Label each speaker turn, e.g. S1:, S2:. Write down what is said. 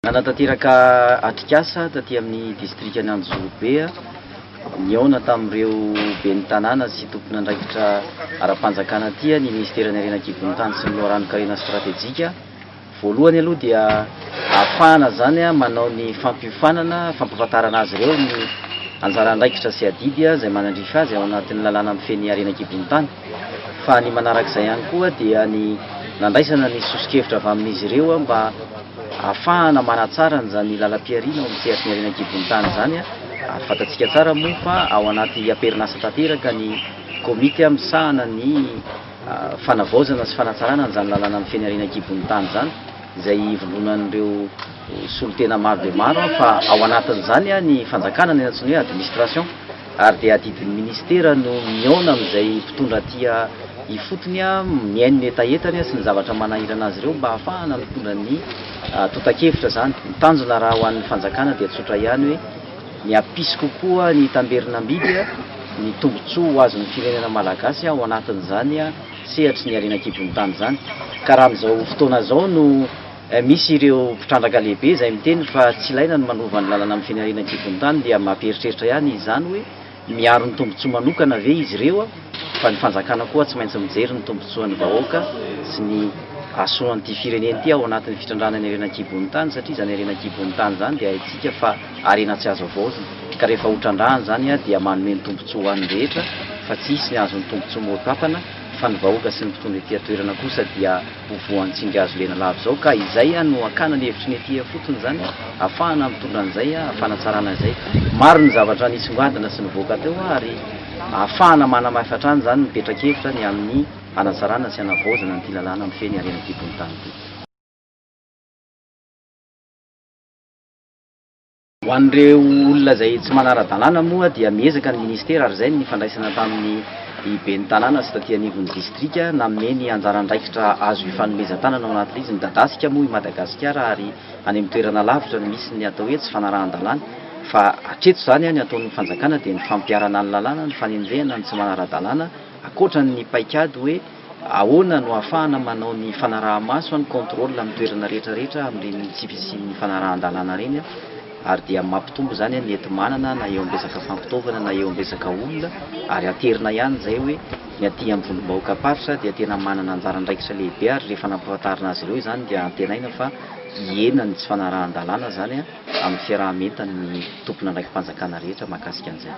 S1: Nanatanteraka atrikasa taty amin'ny district Anjozobe, niaona tamin'ireo ben'ny tanàna sy tompona andraikitra ara-panjakana aty ny Ministeran'ny Harenan-kibon'Tany sy ny loharano-karena stratéjika. Voalohany aloha dia ahafahana zany manao ny fampiofanana, fampahafantarana azy ireo ny anjara andraikitra sy adidy izay manandrify azy ao anatin'ny lalàna mifehy Harenan-kibon'Tany. Fa ny manarak'izay ihany koa dia ny nandraisana ny sosokevitra avy amin'izy ireo mba ahafahana manatsara zany lalam-piariana ao amin'ny Harenan-kibon'Tany zany. Fantatsika tsara moa fa ao anaty aperinasa tanteraka ny komity misahana ny fanavaozana sy fanatsarana zany lalàna mifehy Harenan-kibon'Tany zany, izay volonan'ireo solotena maro dia maro fa ao anatin'izany ny fanjakana ny antsoina hoe administration, ary dia adidin'ny ministera no miaona amin'izay mpitondra aty ifotony mihaino ny etaetany sy ny zavatra manahirana azy ireo mba ahafahana mitondra ny totakevitra zany. Ny tanjona raha ho an'ny fanjakana dia tsotra ihany hoe ny ampisy kokoa ny tamberinam-bidy ny tombontsoa ho azon'ny firenena malagasy ao anatin'izany sehatry ny Harenan-kibon'Tany zany. Ka raha amin'izao fotoana izao no misy ireo mpitrandraka lehibe izay miteny fa tsy ilaina ny manova ny lalàna mifehy Harenan-kibon'Tany, dia mampieritreritra ihany izany hoe miaro ny tombontsoa manokana ve izy ireo, fa ny fanjakana koa tsy maintsy mijery ny tombontsoan'ny vahoaka sy ny asoan'ity firenena ity ao anatin'ny fitrandrana ny Harenan-kibon'Tany, satria zany Harenan-kibon'Tany zany dia haitsika fa harena tsy azo avaozina, ka rehefa hotrandrahana zany dia manome ny tombontsoa ho an'ny rehetra fa tsy hisy ny azon'ny tombontsoa moatapana, fa ny vahoaka sy ny mpitondra ety toerana kosa dia hovohantsika azo lena lava zao. Ka izay no akana ny hevitry ny ety fotony zany, ahafahana mitondra an'izay, ahafahana tsarana an'izay. Maro ny zavatra nisongadina sy nivoaka teo ary ahafahana manamafatra any zany mipetraka-hevitra ny amin'ny hanatsarana sy hanavaozana nyity lalàna mifehy Harenan-kibon'Tany ity. Ho an'ireo olona izay tsy manara-dalàna moa dia miezaka ny ministera, ary izay ny fandraisana tamin'ny ben'ny tanàna sy taty anivon'ny distrika, nanome ny anjara andraikitra azo ifanomezan-tanana ao anatin'izy. Midadasika moa i Madagasikara ary any amin'ny toerana lavitra no misy ny atao hoe tsy fanarahan-dalàna, fa hatreto zany ny ataon'ny fanjakana dia ny fampiarana ny lalàna, ny fanenjehana ny tsy manara-dalàna, akoatra ny paikady hoe ahoana no ahafahana manao ny fanaraha-maso, ny contrôle amin'ny toerana rehetrarehetra amin'ireny tsy fisian'ny fanarahan-dalàna reny, ary dia mampitombo zany ny enti-manana na eo am-besaka fampitaovana na eo am-besaka olona, ary aterina ihany zay hoe ny aty amin'ny volom-bahoaka faritra dia tena manana anjara andraikitra lehibe, ary rehefa nampahafantarina azy ireo zany dia antenaina fa hiena ny tsy fanarahan-dalàna zany amin'ny fiaraha-mientan'ny tompona andraikim-panjakana rehetra mahakasika an'izay.